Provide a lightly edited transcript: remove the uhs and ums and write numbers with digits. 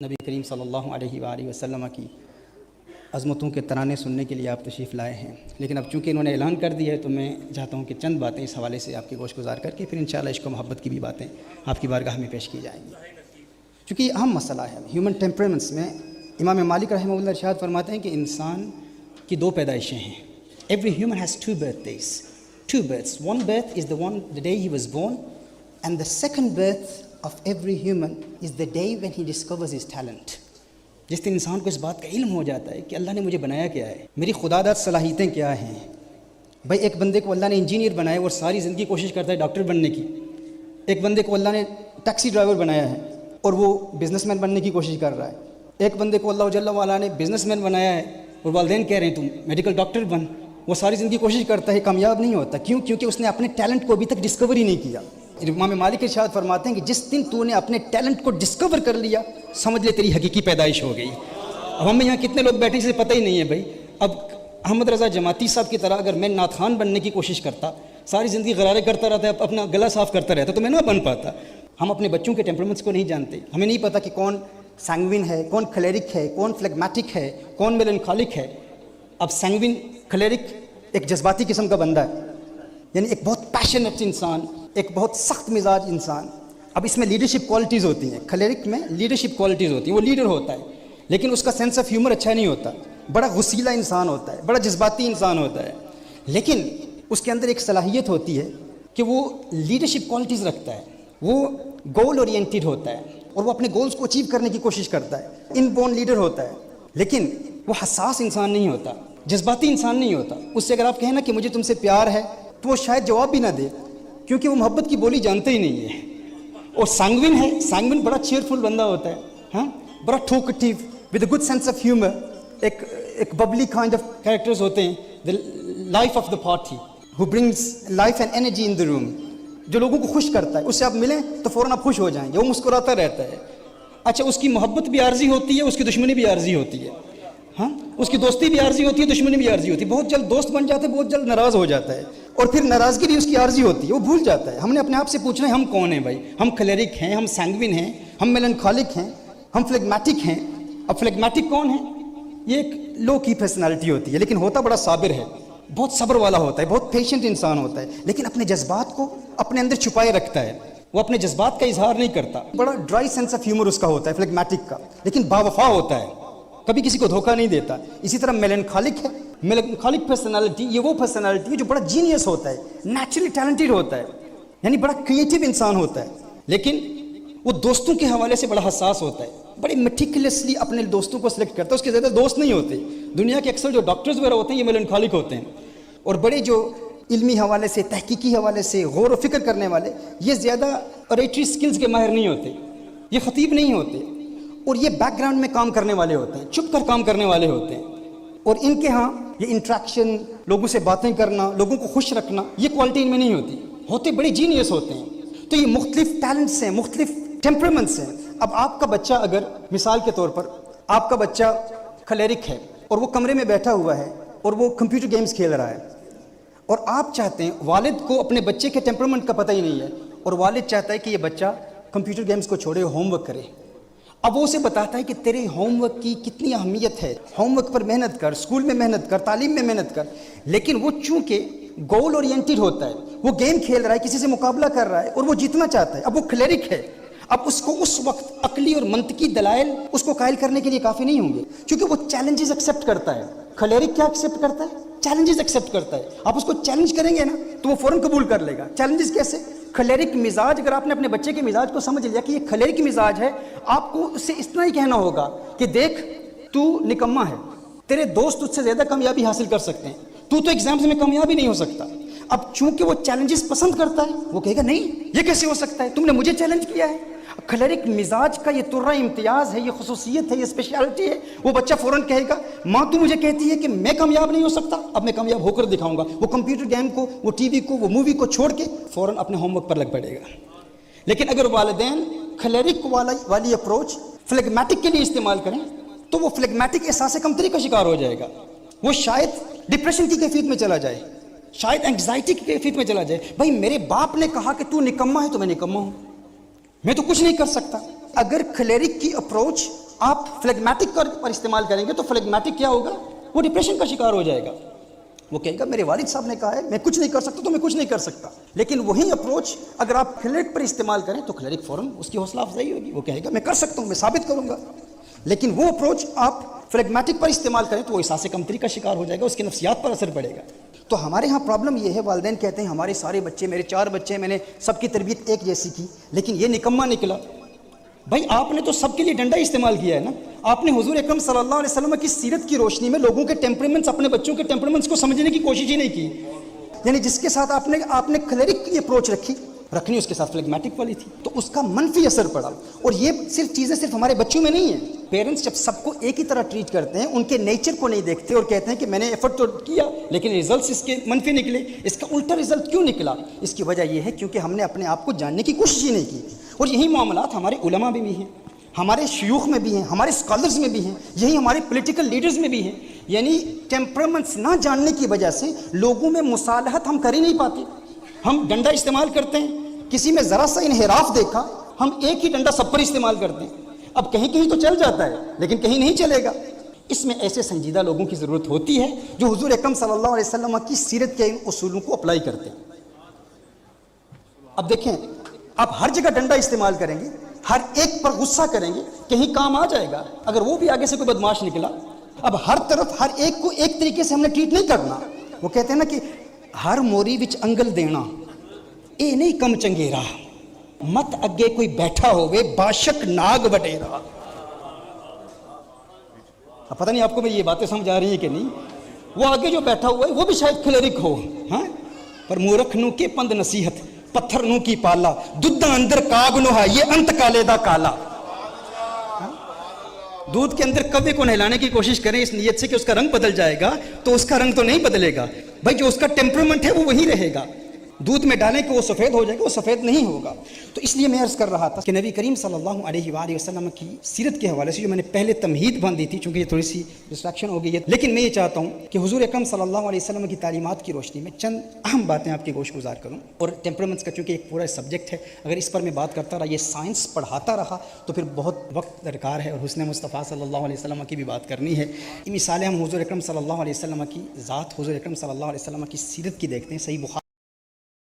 نبی کریم صلی اللہ علیہ وآلہ وسلم کی عظمتوں کے ترانے سننے کے لیے آپ تشریف لائے ہیں، لیکن اب چونکہ انہوں نے اعلان کر دیا ہے تو میں چاہتا ہوں کہ چند باتیں اس حوالے سے آپ کی گوش گزار کر کے پھر انشاءاللہ عشق و محبت کی بھی باتیں آپ کی بارگاہ میں پیش کی جائیں گی، چونکہ یہ اہم مسئلہ ہے ہیومن ٹیمپرامنٹس میں۔ امام مالک رحمہ اللہ ارشاد فرماتے ہیں کہ انسان کی دو پیدائشیں ہیں۔ Every human has two births, one birth is the day he was born, and the second birth of every human is the day when he discovers his talent۔ جس دن انسان کو اس بات کا علم ہو جاتا ہے کہ اللہ نے مجھے بنایا کیا ہے، میری خداداد صلاحیتیں کیا ہیں۔ بھائی ایک بندے کو اللہ نے انجینئر بنایا ہے اور ساری زندگی کوشش کرتا ہے ڈاکٹر بننے کی، ایک بندے کو اللہ نے ٹیکسی ڈرائیور بنایا ہے اور وہ بزنس مین بننے کی کوشش کر رہا ہے، ایک بندے کو اللہ جل وعلا نے بزنس مین بنایا ہے اور والدین کہہ رہے ہیں تم میڈیکل ڈاکٹر بن، وہ ساری زندگی کوشش کرتا ہے کامیاب نہیں ہوتا۔ کیوں؟ کیونکہ اس نے اپنے ٹیلنٹ کو ابھی تک ڈسکور ہی نہیں کیا۔ امام مالک ارشاد فرماتے ہیں کہ جس دن تو نے اپنے ٹیلنٹ کو ڈسکور کر لیا سمجھ لے تیری حقیقی پیدائش ہو گئی۔ اب ہمیں یہاں کتنے لوگ بیٹھے سے پتہ ہی نہیں ہے بھائی۔ اب احمد رضا جماعتی صاحب کی طرح اگر میں نعت خوان بننے کی کوشش کرتا، ساری زندگی غرارے کرتا رہتا ہے، اپنا گلا صاف کرتا رہتا تو میں نہ بن پاتا۔ ہم اپنے بچوں کے ٹیمپرامنٹس کو نہیں جانتے، ہمیں نہیں پتہ کہ کون سینگوین ہے، کون کھلیرک ہے، کون فلیگمیٹک ہے، کون میلنکھولک ہے۔ اب سینگوین کھلیرک ایک جذباتی قسم کا بندہ ہے، یعنی ایک بہت پیشنیٹ انسان، ایک بہت سخت مزاج انسان۔ اب اس میں لیڈرشپ کوالٹیز ہوتی ہیں، کھلیرک میں لیڈرشپ کوالٹیز ہوتی ہیں، وہ لیڈر ہوتا ہے لیکن اس کا سینس آف ہیومر اچھا نہیں ہوتا، بڑا غصیلا انسان ہوتا ہے، بڑا جذباتی انسان ہوتا ہے، لیکن اس کے اندر ایک صلاحیت ہوتی ہے کہ وہ لیڈرشپ کوالٹیز رکھتا ہے، وہ گول اورینٹیڈ ہوتا ہے اور وہ اپنے گولز کو اچیو کرنے کی کوشش کرتا ہے، ان بورن لیڈر ہوتا ہے، لیکن وہ حساس انسان نہیں ہوتا، جذباتی انسان نہیں ہوتا۔ اس سے اگر آپ کہیں نا کہ مجھے تم سے پیار ہے تو وہ شاید جواب بھی نہ دے کیونکہ وہ محبت کی بولی جانتے ہی نہیں ہے۔ اور سینگوین ہے، سینگوین بڑا چیئرفل بندہ ہوتا ہے، ہاں بڑا talkative with a good sense of humour, ایک ببلی کائنڈ آف کریکٹرز ہوتے ہیں، the life of the party who brings life and energy in the room، جو لوگوں کو خوش کرتا ہے، اس سے آپ ملیں تو فوراً آپ خوش ہو جائیں گے، وہ مسکراتا رہتا ہے۔ اچھا اس کی محبت بھی عارضی ہوتی ہے، اس کی دشمنی بھی عارضی ہوتی ہے، ہاں اس کی دوستی بھی عارضی ہوتی ہے، دشمنی بھی عارضی ہوتی ہے، بہت جلد دوست بن جاتا ہے، بہت جلد ناراض ہو جاتا ہے، اور پھر ناراضگی بھی اس کی عارضی ہوتی ہے، وہ بھول جاتا ہے۔ ہم نے اپنے آپ سے پوچھنا ہے ہم کون ہیں بھائی؟ ہم کھلیرک ہیں، ہم سینگوین ہیں، ہم میلنکھولک ہیں، ہم فلیگمیٹک ہیں۔ اب فلیگمیٹک کون ہے؟ یہ ایک لو کی پرسنالٹی ہوتی ہے لیکن ہوتا بڑا صابر ہے، بہت صبر والا ہوتا ہے، بہت پیشنٹ انسان ہوتا ہے، لیکن اپنے جذبات کو اپنے اندر چھپائے رکھتا ہے، وہ اپنے جذبات کا اظہار نہیں کرتا۔ بڑا ڈرائی سینس آف ہیومر اس کا ہوتا ہے فلیگمیٹک کا، لیکن باوفا ہوتا ہے، کبھی کسی کو دھوکہ نہیں دیتا۔ اسی طرح میلنکھولک ہے، میلنکھولک پرسنالٹی یہ وہ پرسنالٹی ہے جو بڑا جینیس ہوتا ہے، نیچرلی ٹیلنٹڈ ہوتا ہے، یعنی بڑا کریٹیو انسان ہوتا ہے، لیکن وہ دوستوں کے حوالے سے بڑا حساس ہوتا ہے، بڑی میٹیکولسلی اپنے دوستوں کو سلیکٹ کرتا ہے، اس کے زیادہ دوست نہیں ہوتے۔ دنیا کے اکثر جو ڈاکٹرز وغیرہ ہوتے ہیں یہ میلنکھولک ہوتے ہیں، اور بڑے جو علمی حوالے سے، تحقیقی حوالے سے غور و فکر کرنے والے یہ زیادہ اوریٹری سکلز کے ماہر نہیں ہوتے، یہ خطیب نہیں ہوتے، اور یہ بیک گراؤنڈ میں کام کرنے والے ہوتے ہیں، چھپ کر کام کرنے والے ہوتے ہیں، اور ان کے ہاں یہ انٹریکشن، لوگوں سے باتیں کرنا، لوگوں کو خوش رکھنا، یہ کوالٹی ان میں نہیں ہوتی، ہوتے بڑے جینیس ہوتے ہیں۔ تو یہ مختلف ٹیلنٹس ہیں، مختلف ٹیمپرامنٹس ہیں۔ اب آپ کا بچہ اگر مثال کے طور پر آپ کا بچہ کھلیرک ہے اور وہ کمرے میں بیٹھا ہوا ہے اور وہ کمپیوٹر گیمز کھیل رہا ہے، اور آپ چاہتے ہیں، والد کو اپنے بچے کے ٹیمپرامنٹ کا پتہ ہی نہیں ہے، اور والد چاہتا ہے کہ یہ بچہ کمپیوٹر گیمز کو چھوڑے، ہوم ورک کرے۔ اب وہ اسے بتاتا ہے کہ تیرے ہوم ورک کی کتنی اہمیت ہے، ہوم ورک پر محنت کر، اسکول میں محنت کر، تعلیم میں محنت کر، لیکن وہ چونکہ گول اورینٹیڈ ہوتا ہے، وہ گیم کھیل رہا ہے، کسی سے مقابلہ کر رہا ہے اور وہ جیتنا چاہتا ہے، اب وہ کھلیرک ہے، اب اس کو اس وقت عقلی اور منطقی دلائل اس کو قائل کرنے کے لیے کافی نہیں ہوں گے، کیونکہ وہ چیلنجز ایکسیپٹ کرتا ہے۔ کھلیرک کیا ایکسیپٹ کرتا ہے؟ چیلنجز ایکسیپٹ کرتا ہے۔ آپ اس کو چیلنج کریں گے نا تو وہ فوراً قبول کر لے گا۔ چیلنجز کیسے؟ کھلیرک مزاج، اگر آپ نے اپنے بچے کے مزاج کو سمجھ لیا کہ یہ کھلیرک مزاج ہے، آپ کو اس سے اتنا ہی کہنا ہوگا کہ دیکھ تو نکما ہے، تیرے دوست تجھ سے زیادہ کامیابی حاصل کر سکتے ہیں، تو ایگزامز میں کامیابی نہیں ہو سکتا۔ اب چونکہ وہ چیلنجز پسند کرتا ہے، وہ کہے گا نہیں یہ کیسے ہو سکتا ہے، تم نے مجھے چیلنج کیا ہے۔ کھلیرک مزاج کا یہ ترہ امتیاز ہے، یہ خصوصیت ہے، یہ اسپیشلٹی ہے۔ وہ بچہ فوراً کہے گا ماں تو مجھے کہتی ہے کہ میں کامیاب نہیں ہو سکتا، اب میں کامیاب ہو کر دکھاؤں گا۔ وہ کمپیوٹر گیم کو، وہ ٹی وی کو، وہ مووی کو چھوڑ کے فوراً اپنے ہوم ورک پر لگ پڑے گا۔ لیکن اگر والدین کھلیرک والی اپروچ فلیگمیٹک کے لیے استعمال کریں تو وہ فلیگمیٹک احساس کمتری کا شکار ہو جائے گا، وہ شاید ڈپریشن کی کیفیت میں چلا جائے، شاید انگزائٹی کی کیفیت میں چلا جائے۔ بھائی میرے باپ نے کہا کہ تو نکما ہے تو میں نکما ہوں، میں تو کچھ نہیں کر سکتا۔ اگر کھلیرک کی اپروچ آپ فلیگمیٹک پر استعمال کریں گے تو فلیگمیٹک کیا ہوگا؟ وہ ڈپریشن کا شکار ہو جائے گا. وہ کہے گا میرے والد صاحب نے کہا ہے میں کچھ نہیں کر سکتا تو میں کچھ نہیں کر سکتا. لیکن وہی اپروچ اگر آپ کلیرک پر استعمال کریں تو کلیرک فوراً اس کی حوصلہ افزائی ہوگی. وہ کہے گا میں کر سکتا ہوں، میں ثابت کروں گا. لیکن وہ اپروچ آپ فلیگمیٹک پر استعمال کریں تو وہ احساس کمتری کا شکار ہو جائے گا، اس کی نفسیات پر اثر پڑے گا. تو ہمارے ہاں پرابلم یہ ہے، والدین کہتے ہیں ہمارے سارے بچے، میرے 4 بچے، میں نے سب کی تربیت ایک جیسی کی لیکن یہ نکما نکلا. بھائی آپ نے تو سب کے لیے ڈنڈا استعمال کیا ہے نا. آپ نے حضور اکرم صلی اللہ علیہ وسلم کی سیرت کی روشنی میں لوگوں کے ٹیمپرمنٹس، اپنے بچوں کے ٹیمپرمنٹس کو سمجھنے کی کوشش ہی نہیں کی. یعنی جس کے ساتھ آپ نے کلیرک کی اپروچ رکھنی اس کے ساتھ فلیگمیٹک والی تھی، تو اس کا منفی اثر پڑا. اور یہ چیزیں صرف ہمارے بچوں میں نہیں ہیں. پیرنٹس جب سب کو ایک ہی طرح ٹریٹ کرتے ہیں، ان کے نیچر کو نہیں دیکھتے اور کہتے ہیں کہ میں نے ایفرٹ تو کیا لیکن ریزلٹس اس کے منفی نکلے. اس کا الٹا ریزلٹ کیوں نکلا؟ اس کی وجہ یہ ہے کیونکہ ہم نے اپنے آپ کو جاننے کی کوشش ہی نہیں کی. اور یہی معاملات ہمارے علماء میں بھی ہیں، ہمارے شیوخ میں بھی ہیں، ہمارے اسکالرز میں بھی ہیں، یہی ہمارے پولیٹیکل لیڈرز میں بھی ہیں. یعنی ٹیمپرمنٹس نہ جاننے کی وجہ سے لوگوں میں مصالحت ہم کر ہی نہیں پاتے. ہم ڈنڈا استعمال کرتے ہیں، کسی میں ذرا سا انحراف دیکھا ہم ایک ہی ڈنڈا سب پر استعمال کرتے ہیں. اب کہیں کہیں تو چل جاتا ہے لیکن کہیں نہیں چلے گا. اس میں ایسے سنجیدہ لوگوں کی ضرورت ہوتی ہے جو حضور اکرم صلی اللہ علیہ وسلم کی سیرت کے ان اصولوں کو اپلائی کرتے ہیں. اب دیکھیں، آپ ہر جگہ ڈنڈا استعمال کریں گے، ہر ایک پر غصہ کریں گے، کہیں کام آ جائے گا. اگر وہ بھی آگے سے کوئی بدماش نکلا، اب ہر طرف ہر ایک کو ایک طریقے سے ہم نے ٹریٹ نہیں کرنا. وہ کہتے ہیں نا کہ ہر موری وچ انگل دینا اے نہیں کم چنگیرا، مت اگے کوئی بیٹھا ہوئے باشک ناگ وڈیرا. اب پتہ نہیں آپ کو میری یہ باتیں سمجھ آ رہی ہیں کہ نہیں. وہ آگے جو بیٹھا ہوا ہے وہ بھی شاید کلیرک ہو، ہاں، پر مورکھ نو کے پند نصیحت، پتھر نو کی پالا، دودھ اندر کاگ نو ہے یہ انت کالے دا کالا. دودھ کے اندر کبے کو نہلانے کی کوشش کریں اس نیت سے کہ اس کا رنگ بدل جائے گا، تو اس کا رنگ تو نہیں بدلے گا. بھائی جو اس کا ٹیمپرمنٹ ہے وہ وہی رہے گا. دودھ میں ڈالیں کہ وہ سفید ہو جائے گا، وہ سفید نہیں ہوگا. تو اس لیے میں عرض کر رہا تھا کہ نبی کریم صلی اللہ علیہ وآلہ وسلم کی سیرت کے حوالے سے جو میں نے پہلے تمہید باندھی تھی، چونکہ یہ تھوڑی سی ڈسٹریکشن ہو گئی ہے، لیکن میں یہ چاہتا ہوں کہ حضور اکرم صلی اللہ علیہ وسلم کی تعلیمات کی روشنی میں چند اہم باتیں آپ کے گوش گزار کروں. اور ٹیمپرمنٹس کا چونکہ ایک پورا سبجیکٹ ہے، اگر اس پر میں بات کرتا رہا، یہ سائنس پڑھاتا رہا تو پھر بہت وقت درکار ہے. اور حسن مصطفیٰ صلی اللہ علیہ وسلم کی بھی بات کرنی ہے. مثالیں ہم حضور اکرم صلی اللہ علیہ وسلم کی ذات، حضور اکرم صلی اللہ علیہ وسلم کی سیرت کی دیکھتے ہیں. صحیح بخاری